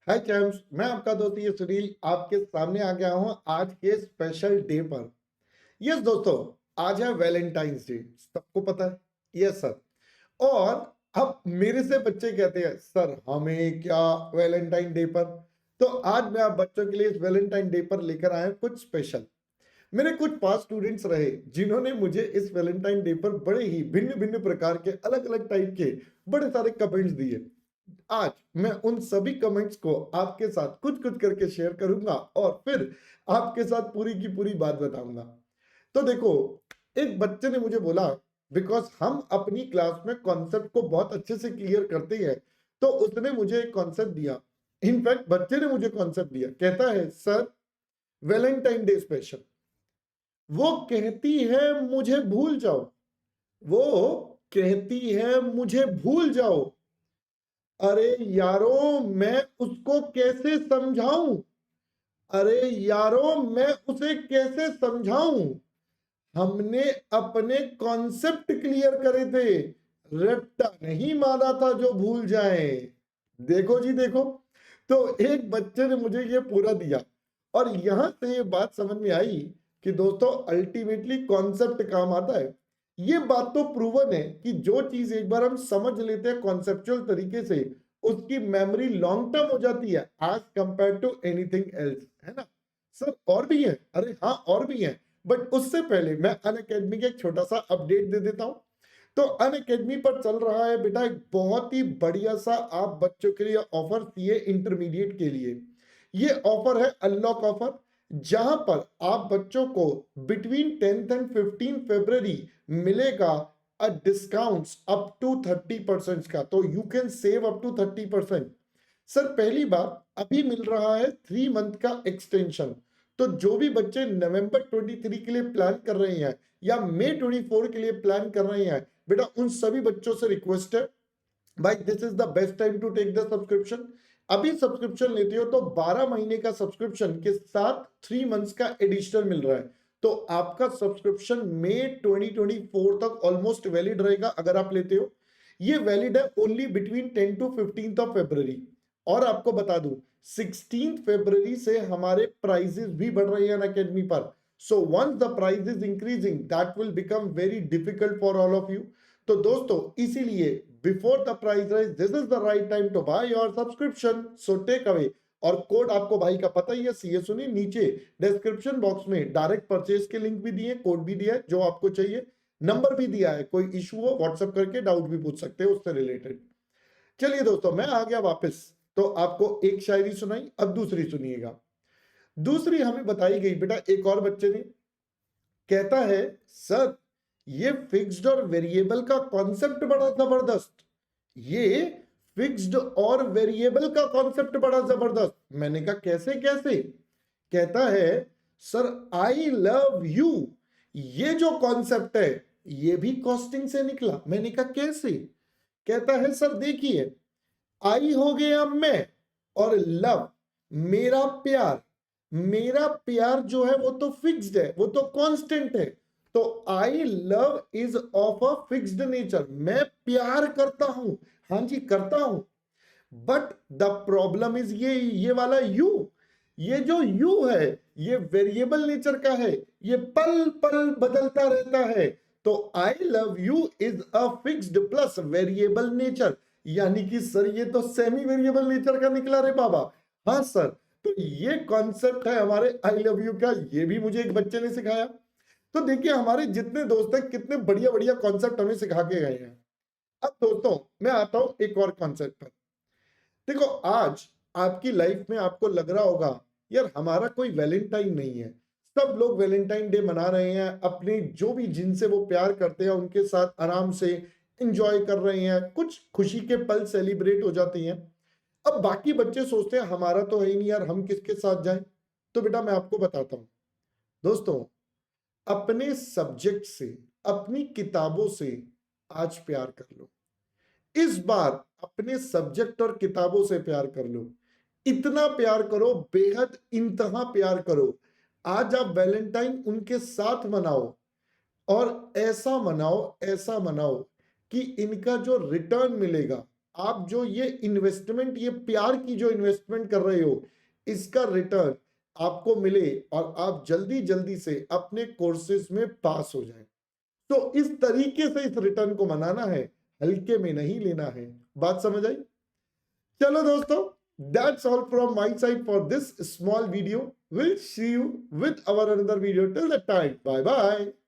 हाय चैम्स, मैं आपका दोस्त ये सुनील आपके सामने आ गया हूं आज के स्पेशल डे पर। यस दोस्तों, आज है वैलेंटाइंस डे, सबको पता है। Yes sir. और अब मेरे से बच्चे कहते हैं सर हमें क्या वैलेंटाइन डे पर। तो आज मैं आप बच्चों के लिए इस वैलेंटाइन डे पर लेकर आया हूं कुछ स्पेशल। मेरे कुछ पास स्टूडेंट्स रहे जिन्होंने मुझे इस वैलेंटाइन डे पर बड़े ही भिन्न भिन्न प्रकार के अलग अलग टाइप के बड़े सारे कमेंट्स दिए। आज मैं उन सभी कमेंट्स को आपके साथ कुछ कुछ करके शेयर करूंगा और फिर आपके साथ पूरी की पूरी बात बताऊंगा। तो देखो, एक बच्चे ने मुझे बोला, बिकॉज हम अपनी क्लास में कॉन्सेप्ट को बहुत अच्छे से क्लियर करते हैं, तो उसने मुझे एक कॉन्सेप्ट दिया। इनफैक्ट बच्चे ने मुझे कॉन्सेप्ट दिया, कहता है सर वैलेंटाइन डे स्पेशल। वो कहती है मुझे भूल जाओ, वो कहती है मुझे भूल जाओ। अरे यारो मैं उसको कैसे समझाऊं, अरे यारो मैं उसे कैसे समझाऊं। हमने अपने कॉन्सेप्ट क्लियर करे थे, रट्टा नहीं मारा था जो भूल जाए। देखो जी देखो, तो एक बच्चे ने मुझे ये पूरा दिया और यहां से ये बात समझ में आई कि दोस्तों अल्टीमेटली कॉन्सेप्ट काम आता है। ये बात तो प्रूवन है कि जो चीज एक बार हम समझ लेते हैं कॉन्सेप्चुअल तरीके से, उसकी मेमोरी लॉन्ग टर्म हो जाती है as compare to anything else, है ना। सर और भी है, अरे हाँ और भी है, बट उससे पहले मैं अनअकैडमी का एक छोटा सा अपडेट दे देता हूं। तो अनअकैडमी पर चल रहा है बेटा एक बहुत ही बढ़िया सा आप बच्चों के लिए ऑफर सीए इंटरमीडिएट के लिए। ये ऑफर है अनलॉक ऑफर, जहां पर आप बच्चों को बिटवीन 10th एंड 15 फरवरी मिलेगा अ डिस्काउंट्स अप टू 30% का। तो you can save up to 30%। Sir पहली बात, अभी मिल रहा है 3 मंथ का एक्सटेंशन। तो जो भी बच्चे नवंबर 23 के लिए प्लान कर रहे हैं या मई 24 के लिए प्लान कर रहे हैं, बेटा उन सभी बच्चों से रिक्वेस्ट है, भाई this is the best time to take the subscription. अभी सब्सक्रिप्शन लेते हो तो 12 महीने का सब्सक्रिप्शन के साथ 3 मंथ्स का एडिशनल मिल रहा है। तो आपका सब्सक्रिप्शन मई 2024 तक ऑलमोस्ट वैलिड रहेगा अगर आप लेते हो। ये वैलिड है only between 10 to 15 of February. और आपको बता दूं 16 फरवरी से हमारे प्राइजेस भी बढ़ रहे हैं अकेडमी पर। So once the price is increasing that will become very difficult for all of you. तो दोस्तों इसीलिए before the price rise this is the right time to buy your subscription, so take away. और code आपको भाई का पता ही है, सीए सुनी, नीचे डिस्क्रिप्शन बॉक्स में डायरेक्ट परचेज के लिंक भी दिए, कोड भी दिया है जो आपको चाहिए, नंबर भी दिया है, कोई इशू हो व्हाट्सएप करके डाउट भी पूछ सकते हो उससे रिलेटेड। चलिए दोस्तों मैं आ गया वापस। तो आपको एक शायरी सुनाई, अब दूसरी सुनिएगा। दूसरी हमें बताई गई बेटा एक और बच्चे ने, कहता है सर ये फिक्स्ड और वेरिएबल का कॉन्सेप्ट बड़ा जबरदस्त, ये फिक्स्ड और वेरिएबल का कॉन्सेप्ट बड़ा जबरदस्त। मैंने कहा कैसे कैसे। कहता है सर आई लव यू, ये जो कॉन्सेप्ट है ये भी कॉस्टिंग से निकला। मैंने कहा कैसे। कहता है सर देखिए, आई हो गया मैं और लव मेरा प्यार, मेरा प्यार जो है वो तो फिक्स्ड है, वो तो कांस्टेंट है। तो I love is of a fixed nature, मैं प्यार करता हूं, हाँ जी करता हूं। बट द प्रॉब्लम इज ये वाला यू, ये जो यू है ये वेरिएबल नेचर का है, ये पल पल बदलता रहता है। तो I love you is a fixed plus variable nature, यानी कि सर ये तो सेमी वेरिएबल नेचर का निकला रे बाबा। हाँ सर, तो ये कॉन्सेप्ट है हमारे आई लव यू का, ये भी मुझे एक बच्चे ने सिखाया। तो देखिए हमारे जितने दोस्त हैं कितने बढ़िया बढ़िया कॉन्सेप्ट हमें सिखा के गए हैं। अब दोस्तों मैं आता हूं एक और कॉन्सेप्ट पर। देखो आज आपकी लाइफ में आपको लग रहा होगा यार हमारा कोई वैलेंटाइन नहीं है, सब लोग वैलेंटाइन डे मना रहे हैं, अपने जो भी जिनसे वो प्यार करते हैं उनके साथ आराम से एंजॉय कर रहे हैं, कुछ खुशी के पल सेलिब्रेट हो जाते हैं। अब बाकी बच्चे सोचते हैं हमारा तो है ही नहीं यार, हम किसके साथ जाएं। तो बेटा मैं आपको बताता हूं दोस्तों, अपने सब्जेक्ट से, अपनी किताबों से आज प्यार कर लो। इस बार अपने सब्जेक्ट और किताबों से प्यार कर लो, इतना प्यार करो, बेहद इंतहा प्यार करो। आज आप वैलेंटाइन उनके साथ मनाओ और ऐसा मनाओ कि इनका जो रिटर्न मिलेगा आप जो ये इन्वेस्टमेंट, ये प्यार की जो इन्वेस्टमेंट कर रहे हो, इसका रिटर्न आपको मिले और आप जल्दी जल्दी से अपने कोर्सेज में पास हो जाएं। तो इस तरीके से इस रिटर्न को मनाना है, हल्के में नहीं लेना है। बात समझ आई? चलो दोस्तों, that's all from my side for this small video. We'll see you with our another video. Till that time, bye bye.